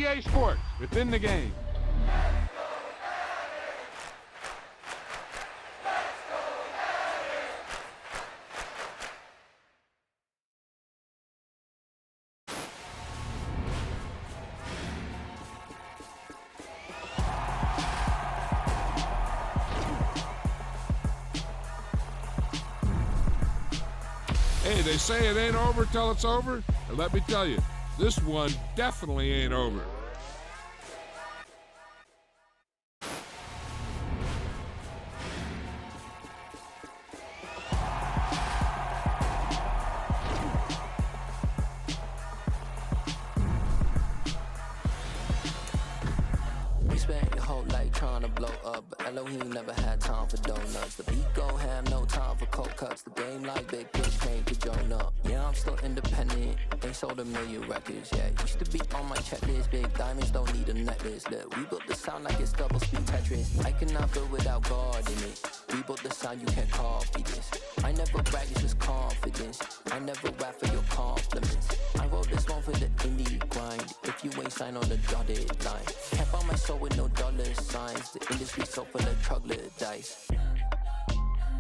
EA Sports, within the game. Hey, they say it ain't over till it's over, and let me tell you, this one definitely ain't over. We spent your whole life trying to blow up, but Elohim never had time for donuts. The beat gon' have no time for cold cuts. The game like big bitch came to join up. Yeah, I'm still independent, ain't sold a million records yet. Used to be on my checklist, big diamonds don't need a necklace. Look, we built the sound like it's double speed Tetris. I cannot build without God in it. We built the sound, you can't copy this. I never brag, it's just confidence. I never rap for your compliments. I wrote this one for the indie grind. If you ain't signed on the dotted line, can't buy my soul with no dollar signs. The industry so full of troglodytes.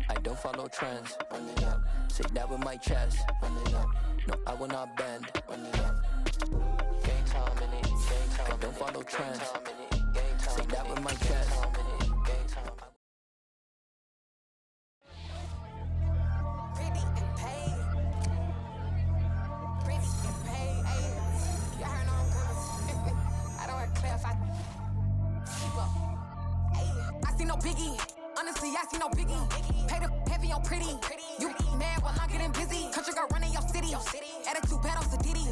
I don't follow trends. Run it up. Say that with my chest. Run it up. No, I will not bend. Run it up. Game time in it. Game time. I don't follow trends. Say that with my chest. I see no biggie. Honestly, I see no biggie. Pay the heavy on pretty. You mad while I'm getting busy. Country girl running your city. Attitude bad on Diddy.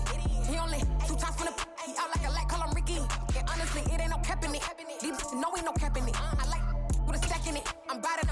He only 2 times from the he out like a light, call him Ricky. And honestly, it ain't no cap in it. These no ain't no cap in it. I like with a stack in it. I'm bad it.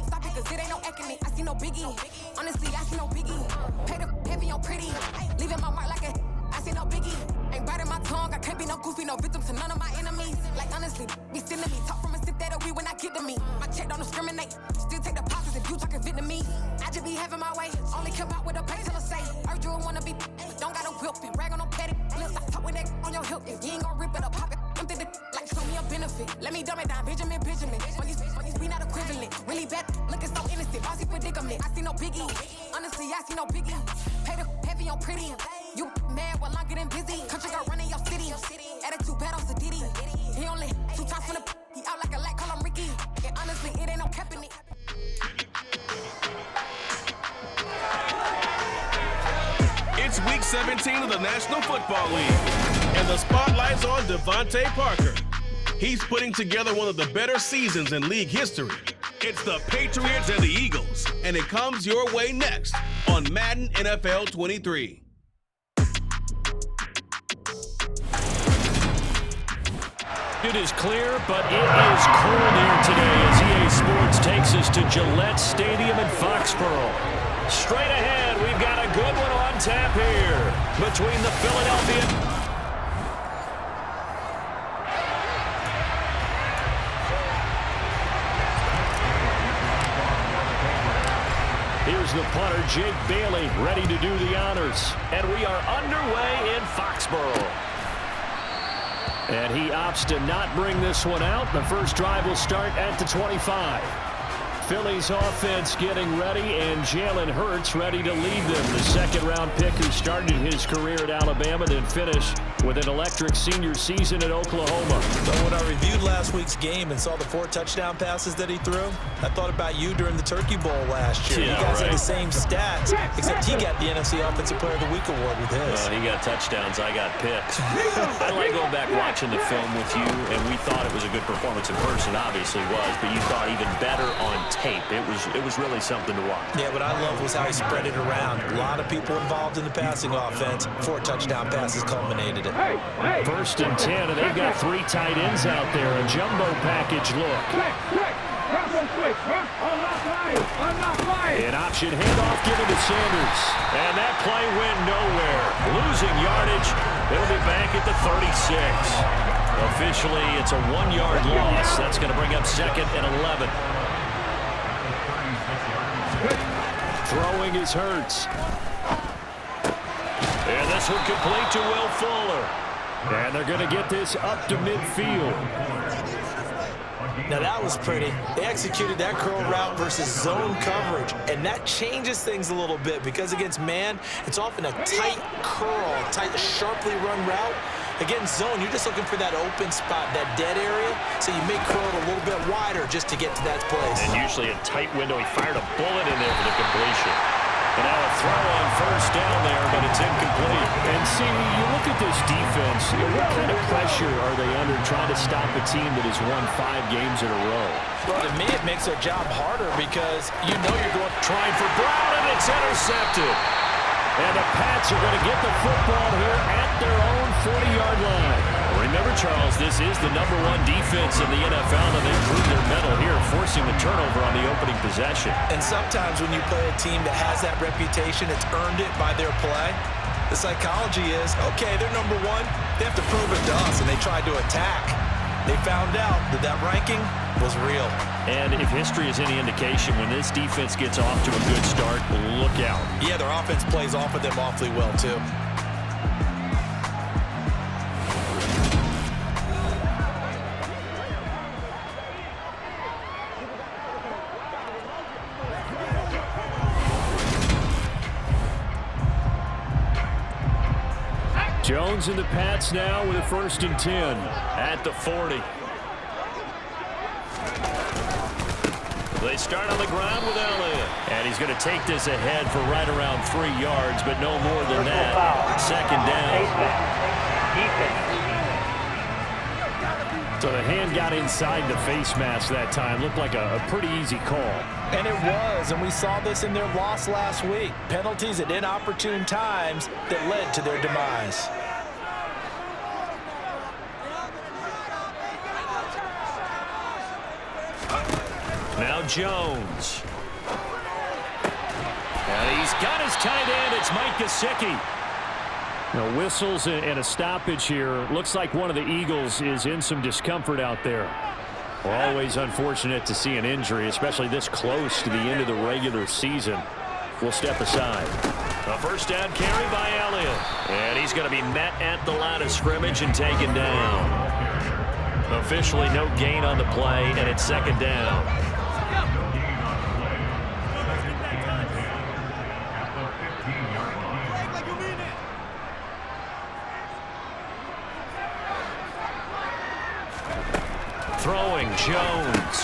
Stop it, cause it ain't no acting it. I see no biggie. Honestly, I see no biggie. Pay the heavy on pretty. Leaving my mark like a I see no biggie. Ain't biting my tongue. I can't be no goofy, no victim to none of my enemies. Like honestly, be sending me talk from a sip that we when I get to me. My check don't discriminate. Still take the pauses if you talking Vietnamese. I just be having my way. Only come out with a painkiller say. Heard you wanna be, but don't got no whip and rag on no petty. Let's stop talk with that on your hip. If you ain't gon' rip it up, pop it. Empty the like show me a benefit. Let me dumb it down, Benjamin. When we not equivalent. Really bad, looking so innocent. Bossy predicament. I see no biggie. Honestly, I see no biggie. Pay the heavy on pretty. You mad while I'm getting busy. Country girl running your city. Attitude bad on Diddy. He only 2 times from the he out like a light, call him Ricky. And honestly, it ain't no cap in it. It's week 17 of the National Football League, and the spotlight's on Devontae Parker. He's putting together one of the better seasons in league history. It's the Patriots and the Eagles, and it comes your way next on Madden NFL 23. It is clear, but it is cold here today as EA Sports takes us to Gillette Stadium in Foxborough. Straight ahead, we've got a good one on tap here between the Philadelphia. Here's the punter, Jake Bailey, ready to do the honors. And we are underway in Foxborough. And he opts to not bring this one out. The first drive will start at the 25. Philly's offense getting ready, and Jalen Hurts ready to lead them. The second-round pick who started his career at Alabama, then finished with an electric senior season at Oklahoma. So when I reviewed last week's game and saw the 4 touchdown passes that he threw, I thought about you during the Turkey Bowl last year. Yeah, you guys right. had the same stats, except he got the NFC Offensive Player of the Week award with his. He got touchdowns, I got picks. I like going back watching the film with you, and we thought it was a good performance in person, obviously was, but you thought even better on tape. It was really something to watch. Yeah, what I loved was how he spread it around. A lot of people involved in the passing offense. 4 touchdown passes culminated it. First and 10, and they've got 3 tight ends out there. A jumbo package look. An option handoff given to Sanders. And that play went nowhere. Losing yardage. It'll be back at the 36. Officially, it's a 1-yard loss. That's going to bring up 2nd and 11. Throwing is Hurts. And this one complete to Will Fuller. And they're going to get this up to midfield. Now that was pretty. They executed that curl route versus zone coverage, and that changes things a little bit because against man, it's often a tight curl, tight, sharply run route. Against zone, you're just looking for that open spot, that dead area, so you may curl it a little bit wider just to get to that place. And usually a tight window. He fired a bullet in there for the completion. And now a throw on first down there, but it's incomplete. And see, you look at this defense, what kind of pressure are they under trying to stop a team that has won 5 games in a row? Well, to me, it makes their job harder because you know you're going Trying for Brown, and it's intercepted. And the Pats are going to get the football here at their own 40-yard line. Remember, Charles, this is the #1 defense in the NFL, and they proved their mettle here, forcing the turnover on the opening possession. And sometimes when you play a team that has that reputation, it's earned it by their play. The psychology is, okay, they're #1. They have to prove it to us, and they tried to attack. They found out that that ranking was real. And if history is any indication, when this defense gets off to a good start, look out. Yeah, their offense plays off of them awfully well, too. Jones and the Pats now with a 1st and 10 at the 40. They start on the ground with Elliott. And he's going to take this ahead for right around 3 yards, but no more than that. 2nd down. So the hand got inside the face mask that time. Looked like a pretty easy call. And it was, and we saw this in their loss last week. Penalties at inopportune times that led to their demise. Now Jones. And he's got his tight end. It's Mike Gesicki. Now whistles and a stoppage here. Looks like one of the Eagles is in some discomfort out there. Well, always unfortunate to see an injury, especially this close to the end of the regular season. We'll step aside. A 1st down carry by Elliott. And he's going to be met at the line of scrimmage and taken down. Officially no gain on the play, and it's 2nd down. Throwing Jones.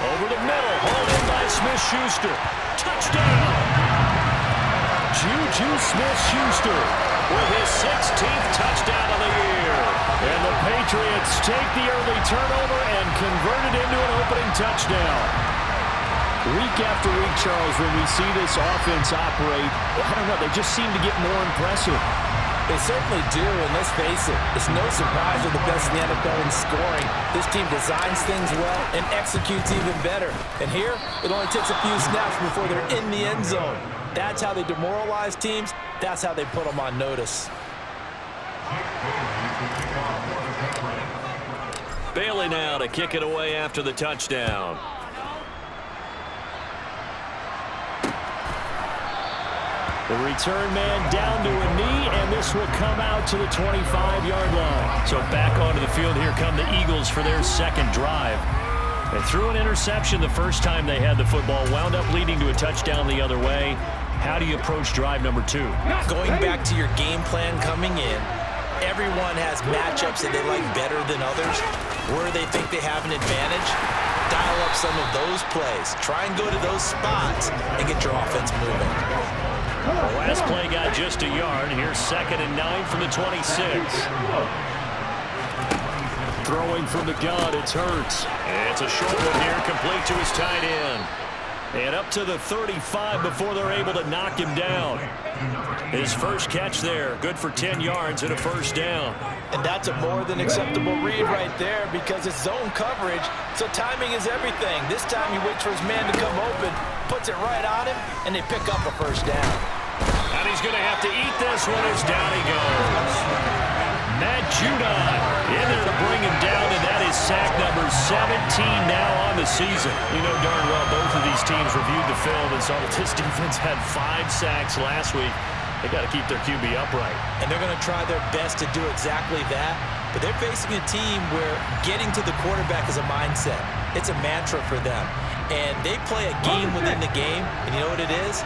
Over the middle. Hauled in by Smith-Schuster. Touchdown! Juju Smith-Schuster with his 16th touchdown of the year. And the Patriots take the early turnover and convert it into an opening touchdown. Week after week, Charles, when we see this offense operate, I don't know, they just seem to get more impressive. They certainly do, and let's face it, it's no surprise they're the best in the NFL in scoring. This team designs things well and executes even better. And here, it only takes a few snaps before they're in the end zone. That's how they demoralize teams. That's how they put them on notice. Bailey now to kick it away after the touchdown. The return man down to a knee, and this will come out to the 25-yard line. So back onto the field, here come the Eagles for their 2nd drive. They threw an interception the first time they had the football, wound up leading to a touchdown the other way. How do you approach drive number 2? Going back to your game plan coming in, everyone has matchups that they like better than others. Where they think they have an advantage, dial up some of those plays. Try and go to those spots and get your offense moving. The last play got just a yard. Here's 2nd and 9 from the 26. Throwing from the gun, it's Hurts. It's a short one here, complete to his tight end. And up to the 35 before they're able to knock him down. His first catch there, good for 10 yards and a 1st down. And that's a more than acceptable read right there because it's zone coverage, so timing is everything. This time he waits for his man to come open, puts it right on him, and they pick up a 1st down. And he's going to have to eat this one as down he goes. Matt Judon in there to bring him down, and that is sack number 17 now on the season. You know darn well both of these teams reviewed the film and saw that this defense had 5 sacks last week. They got to keep their QB upright. And they're going to try their best to do exactly that. But they're facing a team where getting to the quarterback is a mindset. It's a mantra for them. And they play a game within the game. And you know what it is?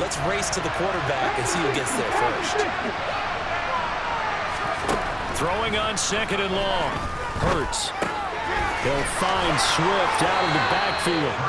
Let's race to the quarterback and see who gets there first. Throwing on 2nd and long. Hurts. He'll find Swift out of the backfield.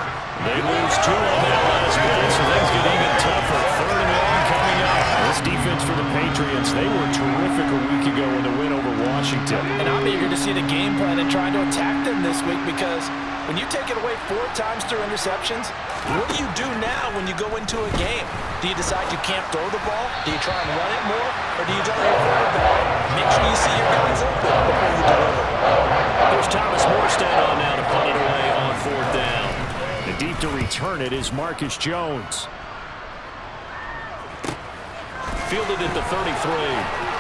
They lose 2 on that last play, so things get even tougher. 3rd and long coming up. This defense for the Patriots, they were terrific a week ago in the win over Washington. And I'm eager to see the game plan and trying to attack them this week, because when you take it away 4 times through interceptions, what do you do now when you go into a game? Do you decide you can't throw the ball? Do you try and run it more? Or do you tell your quarterback, make sure you see your guys open before you deliver? There's Thomas Morstead on now to punt it away on 4th down. And deep to return it is Marcus Jones. Fielded at the 33.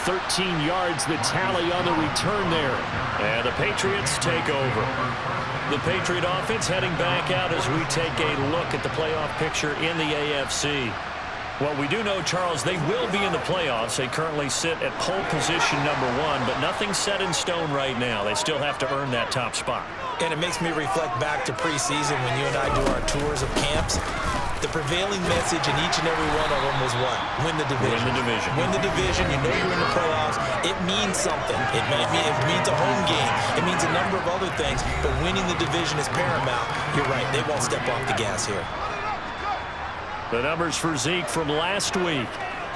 13 yards, the tally on the return there. And the Patriots take over. The Patriot offense heading back out as we take a look at the playoff picture in the AFC. Well, we do know, Charles, they will be in the playoffs. They currently sit at pole position #1, but nothing's set in stone right now. They still have to earn that top spot. And it makes me reflect back to preseason when you and I do our tours of camps. The prevailing message in each and every one of them was what? Win the division. Win the division. Win the division. You know you're in the playoffs. It means something. It means a home game. It means a number of other things, but winning the division is paramount. You're right. They won't step off the gas here. The numbers for Zeke from last week.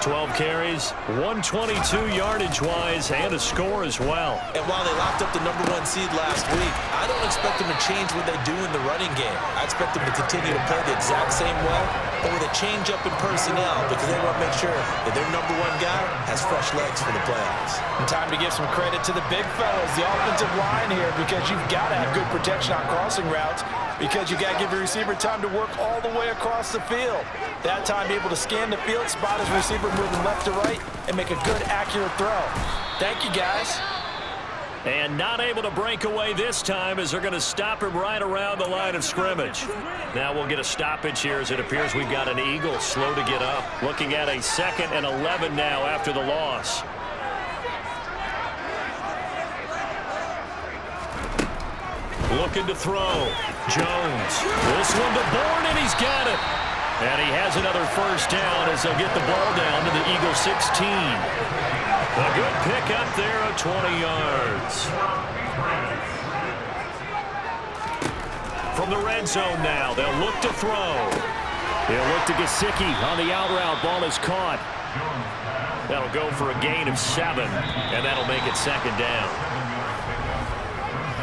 12 carries, 122 yardage-wise, and a score as well. And while they locked up the #1 seed last week, I don't expect them to change what they do in the running game. I expect them to continue to play the exact same way, but with a change-up in personnel, because they want to make sure that their #1 guy has fresh legs for the playoffs. And time to give some credit to the big fellas, the offensive line here, because you've got to have good protection on crossing routes, because you got to give your receiver time to work all the way across the field. That time, be able to scan the field, spot his receiver moving left to right, and make a good, accurate throw. Thank you, guys. And not able to break away this time as they're going to stop him right around the line of scrimmage. Now we'll get a stoppage here as it appears we've got an Eagle slow to get up. Looking at a 2nd and 11 now after the loss. Looking to throw. Jones. This one to Bourne, and he's got it. And he has another first down as they'll get the ball down to the Eagle 16. A good pick up there at 20 yards. From the red zone now, they'll look to throw. They'll look to Gesicki on the out route. Ball is caught. That'll go for a gain of 7, and that'll make it 2nd down.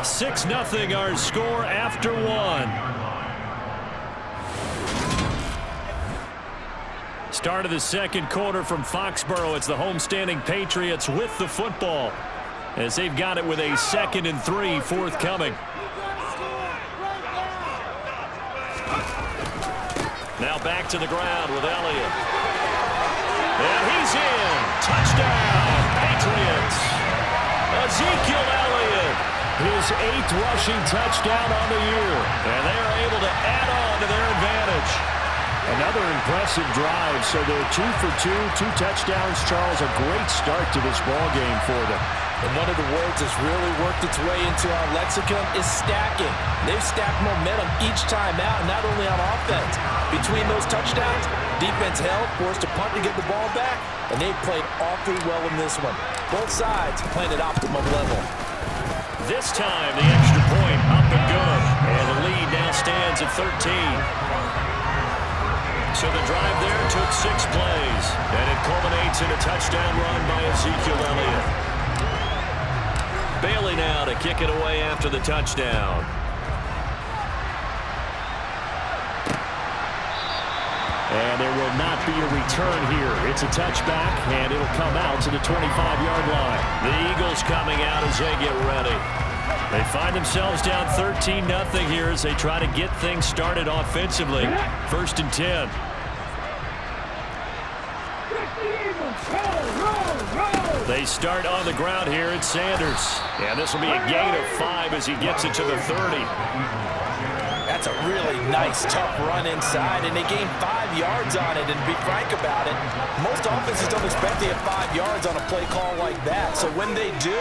6-0 our score after 1. Start of the 2nd quarter from Foxborough. It's the homestanding Patriots with the football as they've got it with a 2nd and 3 forthcoming. Now back to the ground with Elliott. And he's in. Touchdown, Patriots. Ezekiel Elliott, his 8th rushing touchdown on the year. And they are able to add on to their advantage. Another impressive drive. So they're 2 for 2, 2 touchdowns. Charles, a great start to this ball game for them. And one of the words that's really worked its way into our lexicon is stacking. They've stacked momentum each time out, not only on offense. Between those touchdowns, defense held, forced a punt to get the ball back, and they've played awfully well in this one. Both sides playing at optimum level. This time, the extra point up and good. And the lead now stands at 13. So the drive there took 6 plays, and it culminates in a touchdown run by Ezekiel Elliott. Bailey now to kick it away after the touchdown. And there will not be a return here. It's a touchback, and it'll come out to the 25-yard line. The Eagles coming out as they get ready. They find themselves down 13-0 here as they try to get things started offensively. 1st and 10. They start on the ground here at Sanders. And this will be a gain of 5 as he gets it to the 30. That's a really nice, tough run inside, and they gained 5 yards on it. And to be frank about it, most offenses don't expect to get 5 yards on a play call like that. So when they do,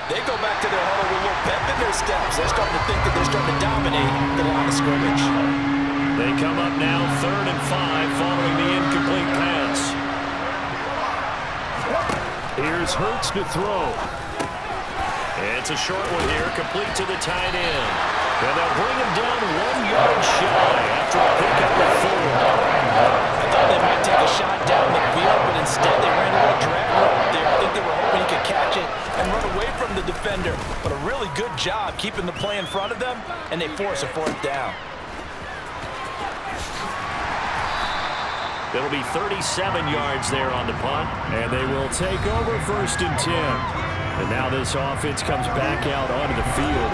they go back to their huddle with a little pep in their steps. They're starting to think that they're starting to dominate the line of scrimmage. They come up now 3rd and 5 following the incomplete pass. Here's Hurts to throw. It's a short one here, complete to the tight end. And they'll bring him down 1 yard shy after a pickup of 4. I thought they might take a shot down the field, but instead they ran a little drag route there. I think they were hoping he could catch it and run away from the defender. But a really good job keeping the play in front of them, and they force a 4th down. It'll be 37 yards there on the punt, and they will take over 1st and 10. And now this offense comes back out onto the field.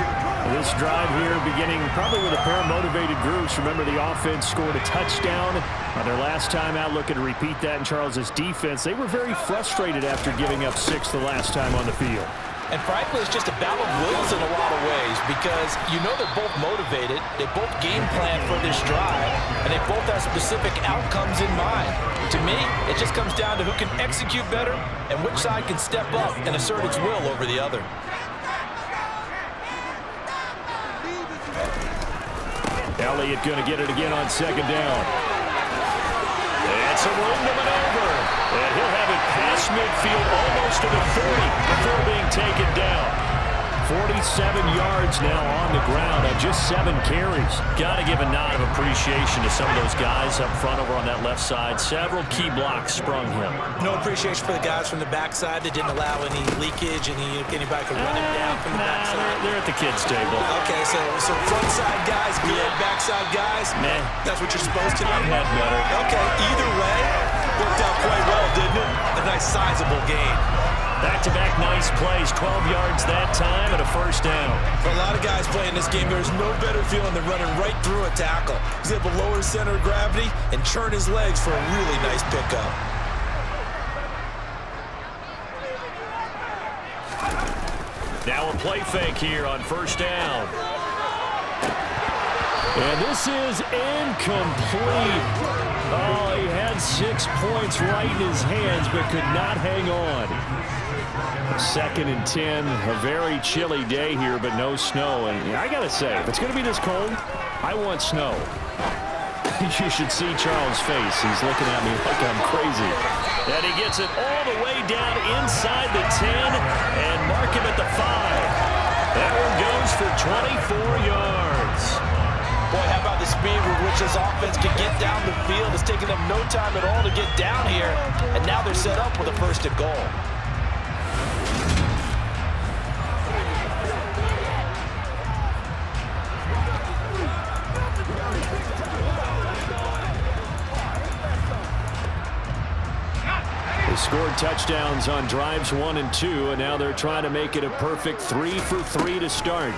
This drive here beginning probably with a pair of motivated groups. Remember, the offense scored a touchdown on their last time out. Looking to repeat that in Charles's defense. They were very frustrated after giving up 6 the last time on the field. And frankly, it's just a battle of wills in a lot of ways because you know they're both motivated, they both game plan for this drive, and they both have specific outcomes in mind. To me, it just comes down to who can execute better and which side can step up and assert its will over the other. Elliott going to get it again on second down. It's a room to maneuver. And he'll have it past midfield almost to the 30 before being taken down. 47 yards now on the ground on just 7 carries. Got to give a nod of appreciation to some of those guys up front over on that left side. Several key blocks sprung him. No appreciation for the guys from the backside that didn't allow any leakage, anybody could run him down from the backside. They're at the kids' table. Okay, so front side guys, good, backside guys, man, that's what you're supposed to do. I've had better. Okay, either way, worked out quite well, didn't it? A nice sizable gain. Back-to-back nice plays, 12 yards that time and a first down. For a lot of guys playing this game, there's no better feeling than running right through a tackle. He's able to lower his center of gravity and churn his legs for a really nice pickup. Now a play fake here on first down. And this is incomplete. Oh, he had 6 points right in his hands, but could not hang on. 2nd and 10, a very chilly day here, but no snow. And I got to say, if it's going to be this cold, I want snow. You should see Charles' face. He's looking at me like I'm crazy. And he gets it all the way down inside the 10 and mark him at the 5. That one goes for 24 yards. Boy, how about the speed with which this offense can get down the field? It's taken them no time at all to get down here, and now they're set up with a 1st and goal. They scored touchdowns on drives 1 and 2, and now they're trying to make it a perfect 3 for 3 to start.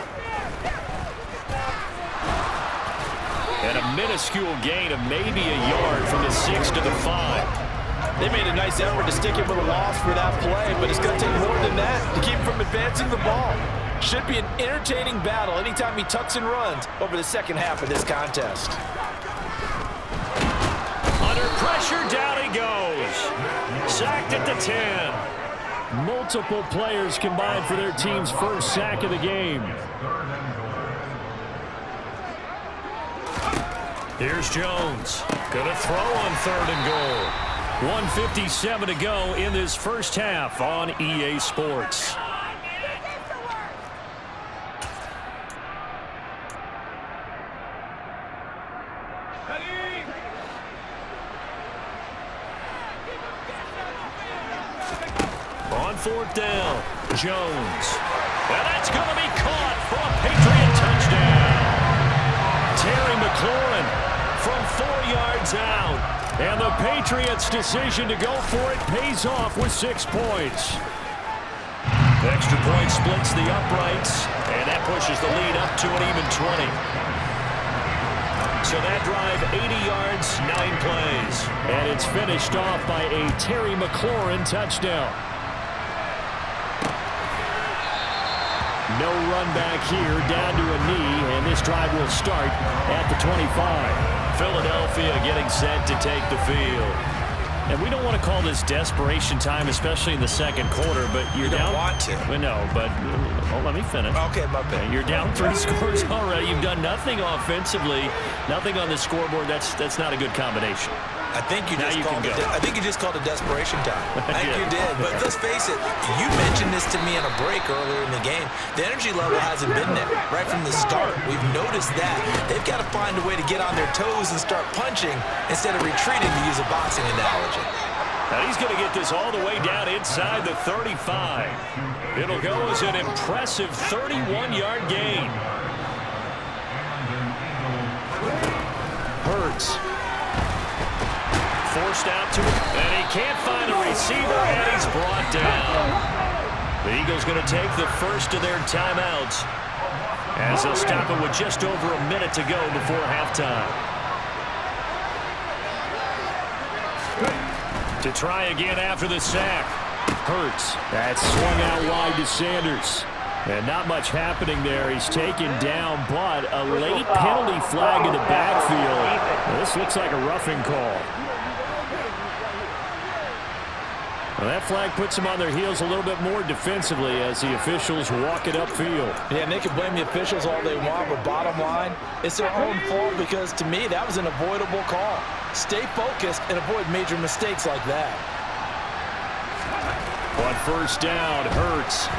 And a minuscule gain of maybe a yard from the 6 to the 5. They made a nice effort to stick him with a loss for that play, but it's going to take more than that to keep him from advancing the ball. Should be an entertaining battle anytime he tucks and runs over the second half of this contest. Under pressure, down he goes. Sacked at the 10. Multiple players combined for their team's first sack of the game. Here's Jones. Gonna throw on 3rd and goal. 1:57 to go in this first half on EA Sports. On 4th down, Jones. And that's going to be caught for a Patriot touchdown. Terry McLaurin from 4 yards out. And the Patriots' decision to go for it pays off with 6 points. Extra point splits the uprights, and that pushes the lead up to an even 20. So that drive, 80 yards, 9 plays. And it's finished off by a Terry McLaurin touchdown. No run back here, down to a knee, and this drive will start at the 25. Philadelphia getting set to take the field. And we don't want to call this desperation time, especially in the second quarter, but you're down. You don't want to. Well, no, but let me finish. Okay, my bad. You're down 3 scores already. You've done nothing offensively, nothing on the scoreboard. That's not a good combination. I think you just called it desperation time. I think you did. But let's face it, you mentioned this to me on a break earlier in the game. The energy level hasn't been there right from the start. We've noticed that. They've got to find a way to get on their toes and start punching instead of retreating, to use a boxing analogy. Now he's going to get this all the way down inside the 35. It'll go as an impressive 31-yard gain. Hurts. Forced out to him, and he can't find a receiver, and he's brought down. The Eagles going to take the first of their timeouts. as they'll stop it with just over a minute to go before halftime. To try again after the sack. Hurts. That's swung out wide to Sanders. And not much happening there. He's taken down, but a late penalty flag in the backfield. This looks like a roughing call. Well, that flag puts them on their heels a little bit more defensively as the officials walk it upfield. Yeah, and they can blame the officials all they want, but bottom line, it's their own fault because, to me, that was an avoidable call. Stay focused and avoid major mistakes like that. On first down, Hurts.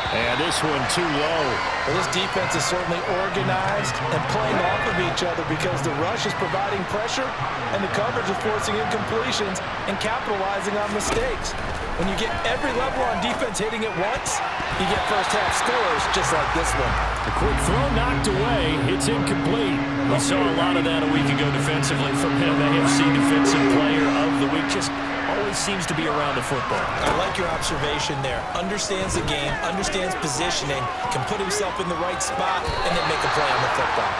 And this one too low. Well, this defense is certainly organized and playing off of each other because the rush is providing pressure and the coverage is forcing incompletions and capitalizing on mistakes. When you get every level on defense hitting it once, you get first half scores just like this one. A quick throw knocked away. It's incomplete. We saw a lot of that a week ago defensively from him. AFC Defensive Player of the Week. Just always seems to be around the football. I like your observation there. Understands the game, understands positioning, can put himself in the right spot, and then make a play on the football.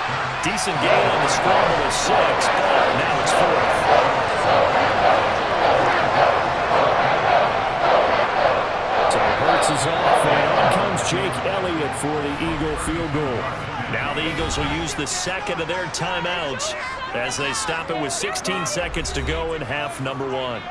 Decent gain on the scramble of 6, but now it's 4th. So Hurts is off, and on comes Jake Elliott for the Eagle field goal. Now the Eagles will use the second of their timeouts as they stop it with 16 seconds to go in half number 1.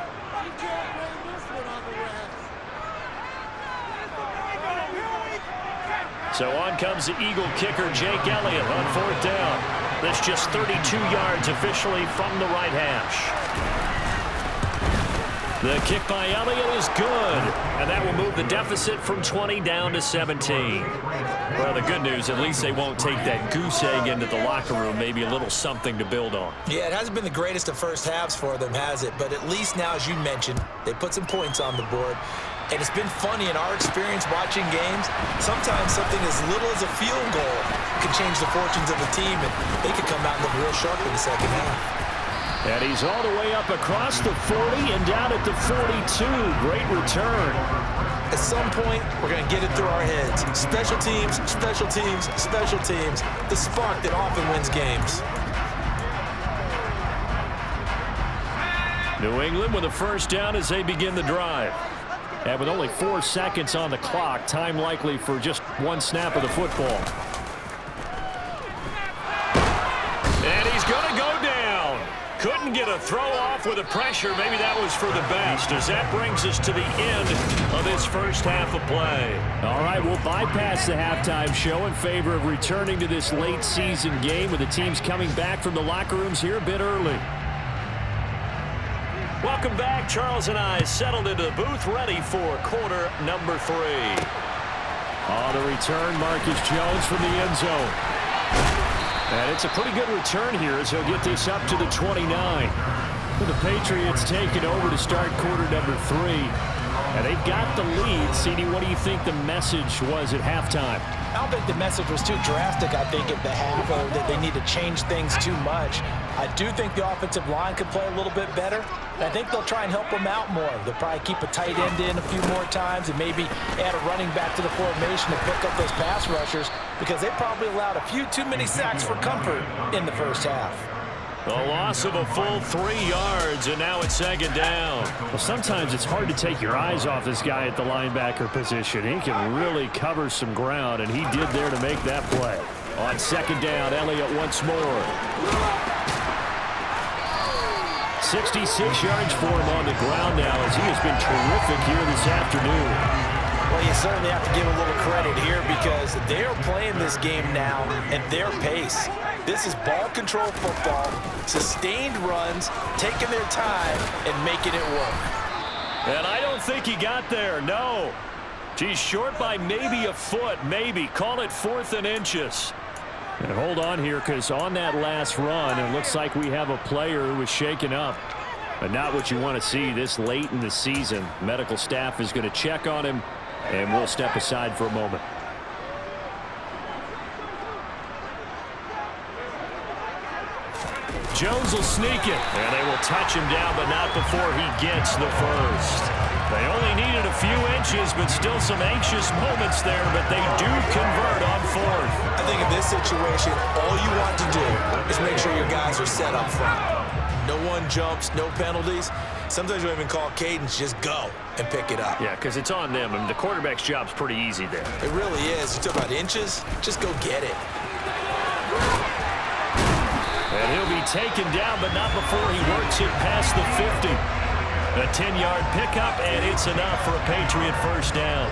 So on comes the Eagle kicker, Jake Elliott, on 4th down. That's just 32 yards officially from the right hash. The kick by Elliott is good, and that will move the deficit from 20 down to 17. Well, the good news, at least they won't take that goose egg into the locker room, maybe a little something to build on. Yeah, it hasn't been the greatest of first halves for them, has it? But at least now, as you mentioned, they put some points on the board. And it's been funny in our experience watching games. Sometimes something as little as a field goal can change the fortunes of a team, and they could come out and look real sharp in the second half. And he's all the way up across the 40 and down at the 42. Great return. At some point, we're going to get it through our heads. Special teams, special teams, special teams. The spark that often wins games. New England with a first down as they begin the drive. And with only 4 seconds on the clock, time likely for just one snap of the football. And he's going to go down. Couldn't get a throw off with the pressure. Maybe that was for the best, as that brings us to the end of this first half of play. All right, we'll bypass the halftime show in favor of returning to this late season game with the teams coming back from the locker rooms here a bit early. Welcome back. Charles and I settled into the booth, ready for quarter number 3. On the return, Marcus Jones from the end zone. And it's a pretty good return here as he'll get this up to the 29. With the Patriots taking over to start quarter number 3. And they've got the lead. CD, what do you think the message was at halftime? I don't think the message was too drastic, I think, at the half, or that they need to change things too much. I do think the offensive line could play a little bit better. And I think they'll try and help them out more. They'll probably keep a tight end in a few more times and maybe add a running back to the formation to pick up those pass rushers, because they probably allowed a few too many sacks for comfort in the first half. A loss of a full 3 yards, and now it's second down. Well, sometimes it's hard to take your eyes off this guy at the linebacker position. He can really cover some ground, and he did there to make that play. On second down, Elliott once more. 66 yards for him on the ground now, as he has been terrific here this afternoon. Well, you certainly have to give a little credit here because they're playing this game now at their pace. This is ball control football, sustained runs, taking their time, and making it work. And I don't think he got there, no. He's short by maybe a foot, maybe. Call it 4th and inches. And hold on here, because on that last run, it looks like we have a player who was shaken up. But not what you want to see this late in the season. Medical staff is going to check on him, and we'll step aside for a moment. Jones will sneak it, and they will touch him down, but not before he gets the first. They only needed a few inches, but still some anxious moments there, but they do convert on fourth. I think in this situation, all you want to do is make sure your guys are set up front. No one jumps, no penalties. Sometimes you don't even call cadence, just go and pick it up. Yeah, because it's on them, and the quarterback's job's pretty easy there. It really is. You talk about inches, just go get it. And he'll be taken down, but not before he works it past the 50. A 10-yard pickup, and it's enough for a Patriot first down.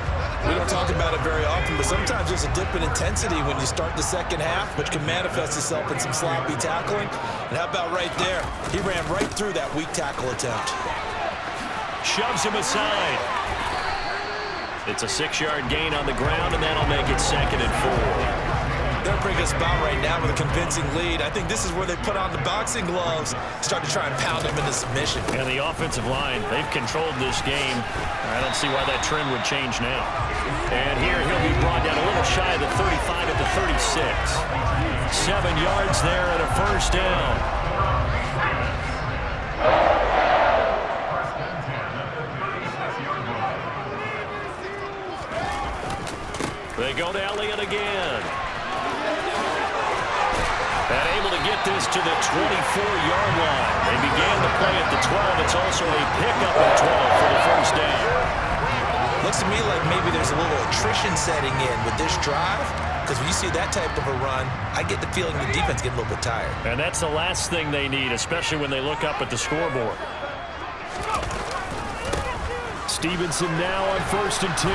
We don't talk about it very often, but sometimes there's a dip in intensity when you start the second half, which can manifest itself in some sloppy tackling. And how about right there? He ran right through that weak tackle attempt. Shoves him aside. It's a 6-yard gain on the ground, and that'll make it 2nd and 4. They're in a pretty good spot right now with a convincing lead. I think this is where they put on the boxing gloves, start to try and pound them into submission. And the offensive line, they've controlled this game. I don't see why that trend would change now. And here he'll be brought down a little shy of the 35 at the 36. 7 yards there and a first down. They go to Elliott again. And able to get this to the 24-yard line. They began the play at the 12. It's also a pickup at 12 for the first down. Looks to me like maybe there's a little attrition setting in with this drive, because when you see that type of a run, I get the feeling the defense getting a little bit tired. And that's the last thing they need, especially when they look up at the scoreboard. Stevenson now on 1st and 10.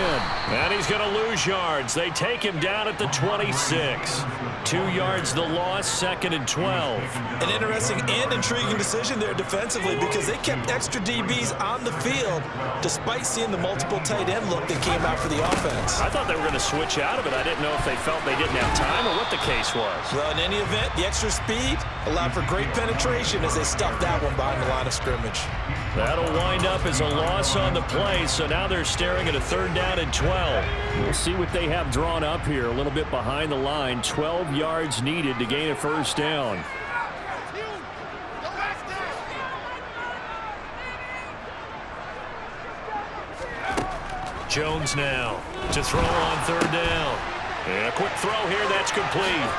And he's going to lose yards. They take him down at the 26. 2 yards the loss, 2nd and 12. An interesting and intriguing decision there defensively, because they kept extra DBs on the field despite seeing the multiple tight end look that came out for the offense. I thought they were going to switch out of it. I didn't know if they felt they didn't have time or what the case was. Well, in any event, the extra speed allowed for great penetration as they stuffed that one behind the line of scrimmage. That'll wind up as a loss on the play, so now they're staring at a 3rd down and 12. We'll see what they have drawn up here, a little bit behind the line. 12 yards needed to gain a first down. Jones now to throw on 3rd down. And a quick throw here, that's complete.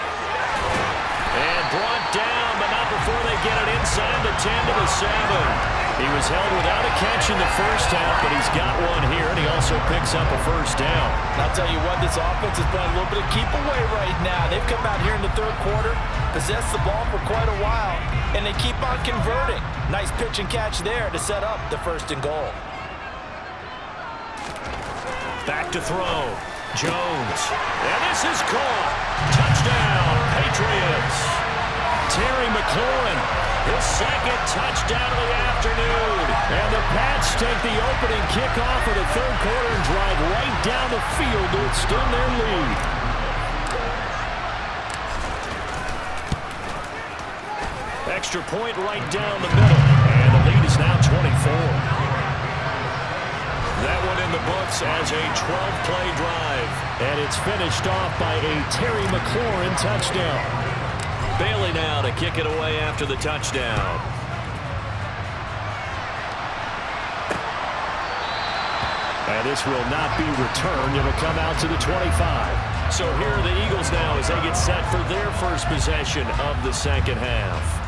And brought down, but not before they get it inside the 10 to the 7. He was held without a catch in the first half, but he's got one here, and he also picks up a first down. And I'll tell you what, this offense has playing a little bit of keep away right now. They've come out here in the 3rd quarter, possessed the ball for quite a while, and they keep on converting. Nice pitch and catch there to set up the 1st and goal. Back to throw. Jones. And this is caught. Touchdown, Patriots. Terry McLaurin, his 2nd touchdown of the afternoon. And the Pats take the opening kickoff of the 3rd quarter and drive right down the field to extend their lead. Extra point right down the middle. And the lead is now 24. That one in the books as a 12-play drive. And it's finished off by a Terry McLaurin touchdown. Bailey now to kick it away after the touchdown. And this will not be returned. It'll come out to the 25. So here are the Eagles now as they get set for their first possession of the 2nd half.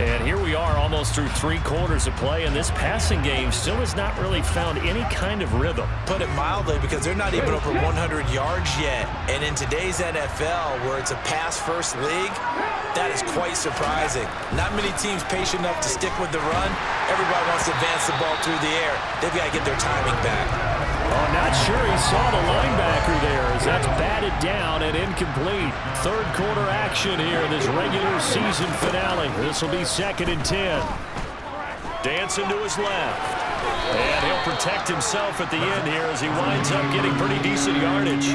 And here we are almost through 3 quarters of play, and this passing game still has not really found any kind of rhythm. Put it mildly, because they're not even over 100 yards yet. And in today's NFL, where it's a pass-first league, that is quite surprising. Not many teams patient enough to stick with the run. Everybody wants to advance the ball through the air. They've got to get their timing back. Oh, not sure he saw the linebacker there as that's batted down and incomplete. 3rd quarter action here in this regular season finale. This will be 2nd and 10. Dancing to his left. And he'll protect himself at the end here as he winds up getting pretty decent yardage.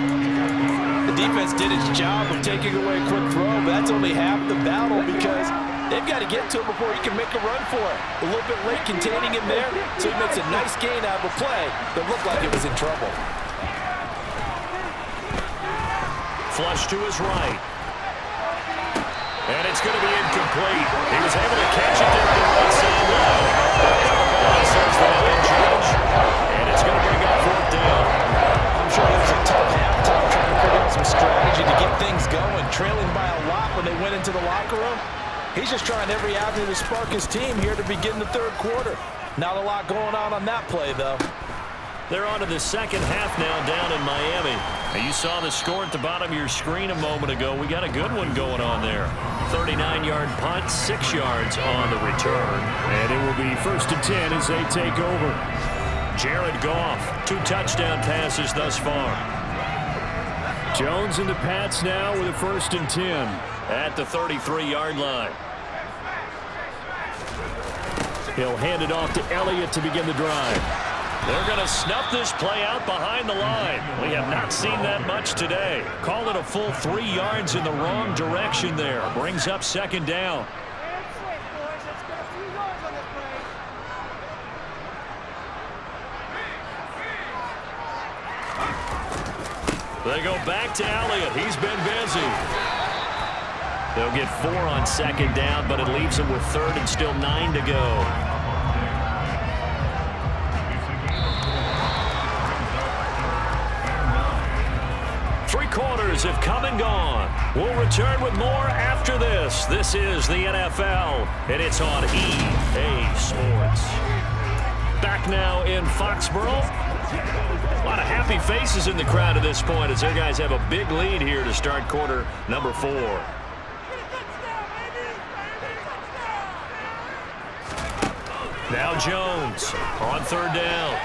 The defense did its job of taking away a quick throw, but that's only half the battle, because they've got to get to him before he can make a run for it. A little bit late containing him there, so he makes a nice gain out of a play that looked like it was in trouble. Flush to his right. And it's going to be incomplete. He was able to catch it there on the right side. The ball says that in judge. He's just trying every avenue to spark his team here to begin the third quarter. Not a lot going on that play, though. They're on to the second half now down in Miami. And you saw the score at the bottom of your screen a moment ago. We got a good one going on there. 39-yard punt, 6 yards on the return. And it will be 1st and 10 as they take over. Jared Goff, 2 touchdown passes thus far. Jones and the Pats now with a 1st and 10 at the 33-yard line. He'll hand it off to Elliott to begin the drive. They're going to snuff this play out behind the line. We have not seen that much today. Call it a full 3 yards in the wrong direction there. Brings up 2nd down. They go back to Elliott. He's been busy. They'll get 4 on 2nd down, but it leaves them with 3rd and still 9 to go. Quarters have come and gone. We'll return with more after this. This is the NFL, and it's on EA Sports. Back now in Foxborough. A lot of happy faces in the crowd at this point as their guys have a big lead here to start quarter number 4. Now Jones on 3rd down.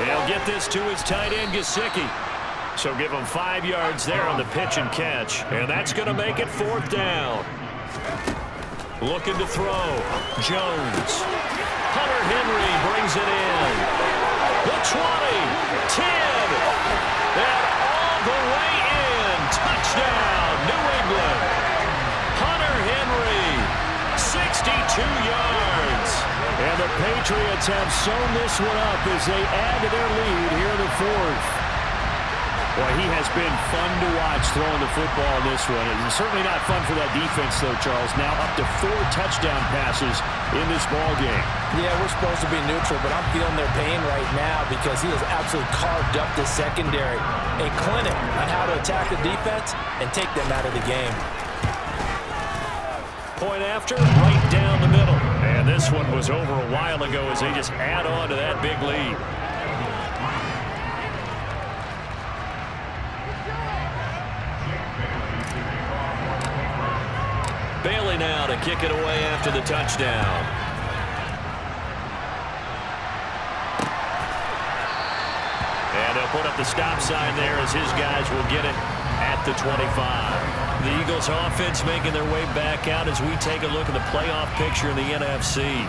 He'll get this to his tight end, Gesicki. So give him 5 yards there on the pitch and catch. And that's going to make it 4th down. Looking to throw. Jones. Hunter Henry brings it in. The 20. 10. And all the way in. Touchdown, New England. Hunter Henry. 62 yards. And the Patriots have sewn this one up as they add to their lead here in the 4th. Boy, he has been fun to watch throwing the football in this one. It's certainly not fun for that defense, though, Charles. Now up to 4 touchdown passes in this ball game. Yeah, we're supposed to be neutral, but I'm feeling their pain right now because he has absolutely carved up the secondary. A clinic on how to attack the defense and take them out of the game. Point after, right down the middle. And this one was over a while ago as they just add on to that big lead. Bailey now to kick it away after the touchdown. And they'll put up the stop sign there as his guys will get it at the 25. The Eagles offense making their way back out as we take a look at the playoff picture in the NFC.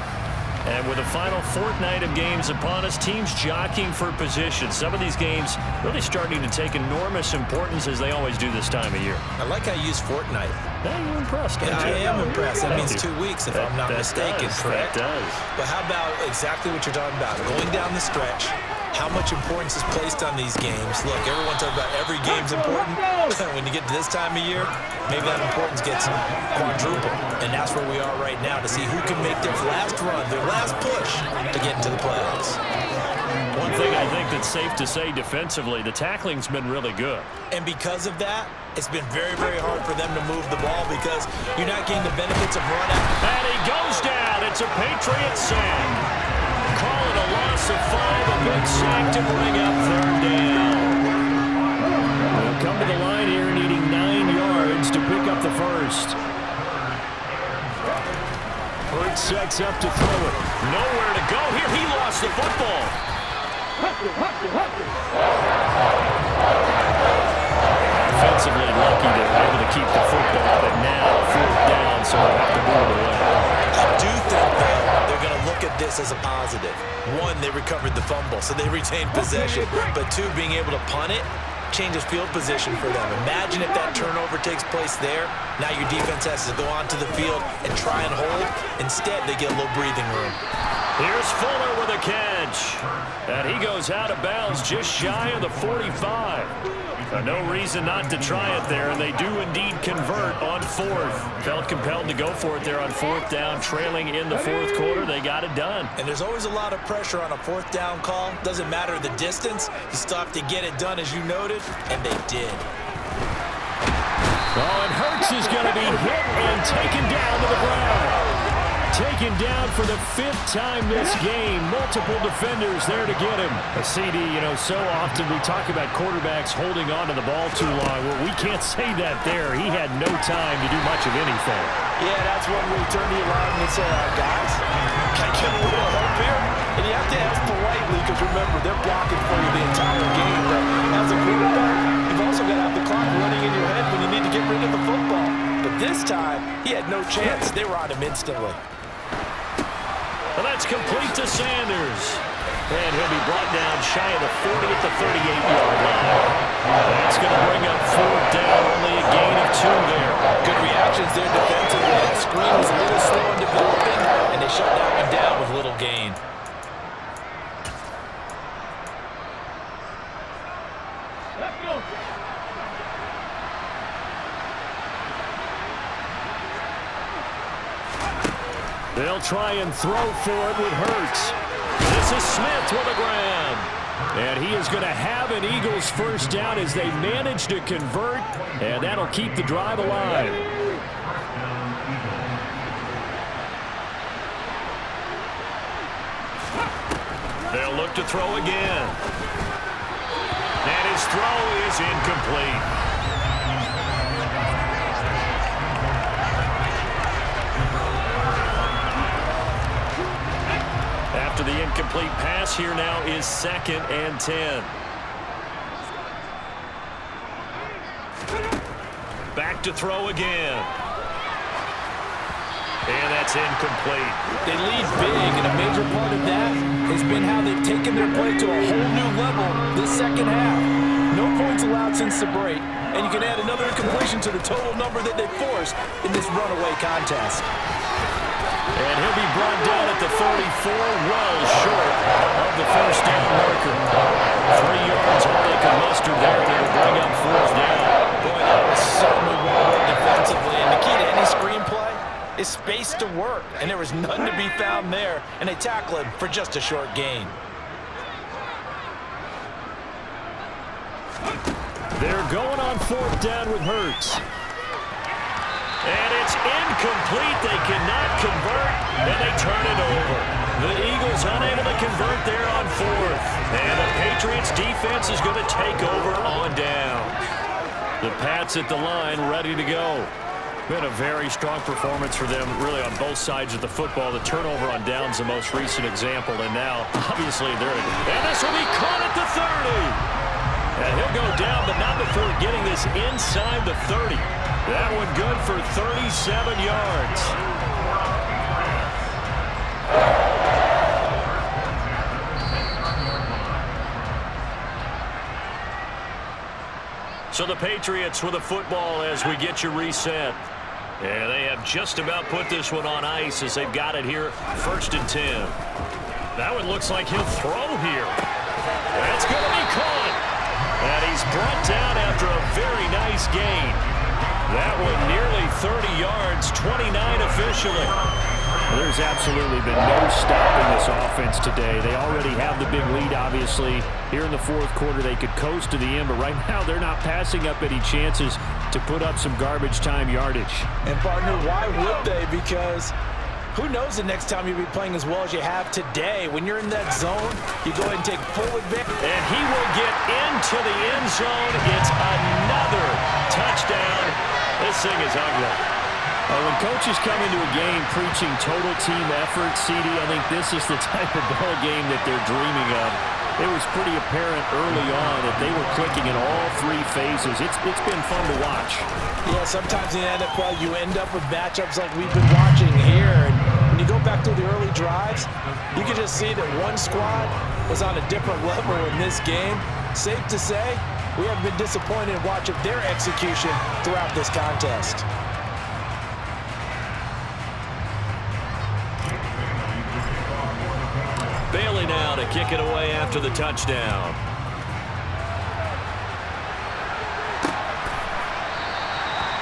And with the final fortnight of games upon us, teams jockeying for position. Some of these games really starting to take enormous importance as they always do this time of year. I like how you use fortnight. Yeah, you're impressed. Yeah, I am impressed. That means 2 weeks if I'm not mistaken, correct? That does. But how about exactly what you're talking about? Going down the stretch, how much importance is placed on these games. Look, everyone talks about every game's important. When you get to this time of year, maybe that importance gets quadruple. And that's where we are right now to see who can make their last run, their last push to get into the playoffs. One thing I think that's safe to say defensively, the tackling's been really good. And because of that, it's been very, very hard for them to move the ball because you're not getting the benefits of run out. And he goes down. It's a Patriot sack. Call it a loss of 5, a big sack to bring up 3rd down. We'll come to the line here needing 9 yards to pick up the first. Hurts sets up to throw it. Nowhere to go here. He lost the football. Defensively lucky to be able to keep the football, but now 4th down, so they'll have to move it away. I do think, though, they're going to look at this as a positive. 1, they recovered the fumble, so they retained possession. But 2, being able to punt it changes field position for them. Imagine if that turnover takes place there. Now your defense has to go onto the field and try and hold. Instead, they get a little breathing room. Here's Fuller with a catch. And he goes out of bounds just shy of the 45. No reason not to try it there, and they do indeed convert on 4th. Felt compelled to go for it there on 4th down, trailing in the 4th quarter. They got it done. And there's always a lot of pressure on a 4th down call. Doesn't matter the distance. You still have to get it done, as you noted, and they did. Oh, and Hurts is going to be hit and taken down to the ground. Taken down for the 5th time this game. Multiple defenders there to get him. A CD, so often we talk about quarterbacks holding on to the ball too long. Well, we can't say that there. He had no time to do much of anything. Yeah, that's when we turn to your line and say, guys, can I get a little help here? And you have to ask politely because, remember, they're blocking for you the entire game. But as a quarterback, you've also got to have the clock running in your head when you need to get rid of the football. But this time, he had no chance. They were on him instantly. Well, that's complete to Sanders. And he'll be brought down shy of the 40 at the 38-yard line. That's going to bring up 4th down, only a gain of 2 there. Good reactions there defensively. That screen was a little slow in developing, and they shut that one down with little gain. Let's go. They'll try and throw for it with Hurts. This is Smith with a grab. And he is going to have an Eagles first down as they manage to convert, and that'll keep the drive alive. They'll look to throw again. And his throw is incomplete. After the incomplete pass, here now is 2nd and 10. Back to throw again. And that's incomplete. They lead big, and a major part of that has been how they've taken their play to a whole new level this second half. No points allowed since the break, and you can add another incompletion to the total number that they forced in this runaway contest. And he'll be brought down at the 34, well short of the first down marker. 3 yards all they can muster there, and it'll bring up 4th down. Boy, that was certainly well worked defensively, and the key to any screenplay is space to work, and there was none to be found there, and they tackle him for just a short gain. They're going on 4th down with Hurts. And it's incomplete. They cannot convert, and they turn it over. The Eagles unable to convert there on 4th. And the Patriots defense is going to take over on downs. The Pats at the line ready to go. Been a very strong performance for them, really, on both sides of the football. The turnover on downs, the most recent example, and now, obviously, and this will be caught at the 30. And he'll go down, but not before getting this inside the 30. That one good for 37 yards. So the Patriots with a football as we get you reset. And they have just about put this one on ice as they've got it here, 1st and 10. That one looks like he'll throw here. That's going to be caught. And he's brought down after a very nice gain. That one nearly 30 yards, 29 officially. Well, there's absolutely been no stopping this offense today. They already have the big lead, obviously. Here in the 4th quarter, they could coast to the end, but right now they're not passing up any chances to put up some garbage time yardage. And, partner, why would they? Because who knows the next time you'll be playing as well as you have today. When you're in that zone, you go ahead and take full advantage. And he will get into the end zone. It's another touchdown. This thing is ugly. When coaches come into a game preaching total team effort, CD, I think this is the type of ball game that they're dreaming of. It was pretty apparent early on that they were clicking in all 3 phases. It's been fun to watch. Yeah, sometimes in the NFL you end up with matchups like we've been watching here. And when you go back to the early drives, you can just see that one squad was on a different level in this game. Safe to say, we have been disappointed in watching their execution throughout this contest. Bailey now to kick it away after the touchdown.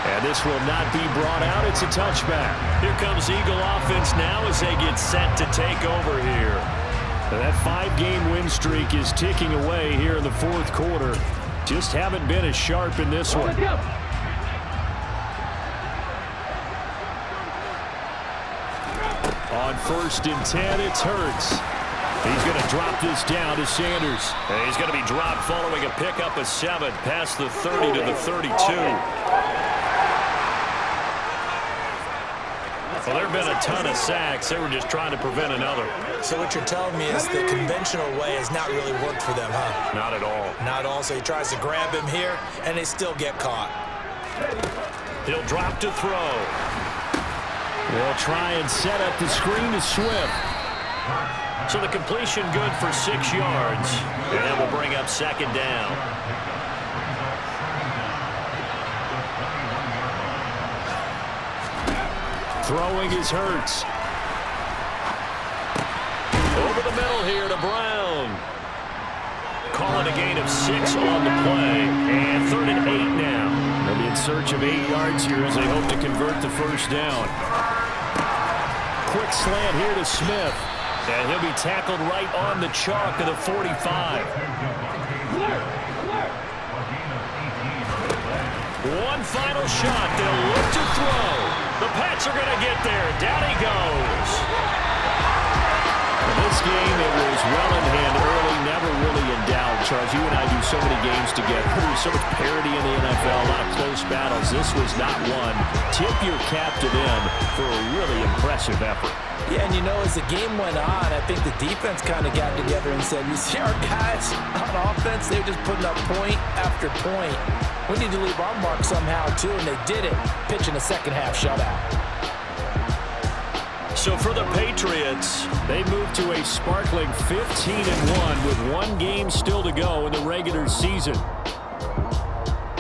And this will not be brought out. It's a touchback. Here comes Eagle offense now as they get set to take over here. And that 5-game win streak is ticking away here in the 4th quarter. Just haven't been as sharp in this one. 1st and 10. It's Hurts. He's going to drop this down to Sanders. And he's going to be dropped following a pickup of 7 past the 30 to the 32. Well, there have been a ton of sacks. They were just trying to prevent another. So what you're telling me is the conventional way has not really worked for them, huh? Not at all. Not at all. So he tries to grab him here, and they still get caught. He'll drop to throw. They'll try and set up the screen to Swift. So the completion good for 6 yards. And that will bring up 2nd down. Throwing is Hurts. Over the middle here to Brown. Calling a gain of 6 on the play. And 3rd and 8 now. They'll be in search of 8 yards here as they hope to convert the 1st down. Quick slant here to Smith. And he'll be tackled right on the chalk of the 45. One final shot. They'll look to throw. The Pats are going to get there. Down he goes. In this game, it was well in hand early, never really in doubt. Charles, you and I do so many games together. There's so much parity in the NFL, a lot of close battles. This was not one. Tip your cap to them for a really impressive effort. Yeah, and you know, as the game went on, I think the defense kind of got together and said, you see our guys on offense, they're just putting up point after point. We need to leave our mark somehow, too, and they did it, pitching a second-half shutout. So for the Patriots, they move to a sparkling 15-1 with 1 game still to go in the regular season.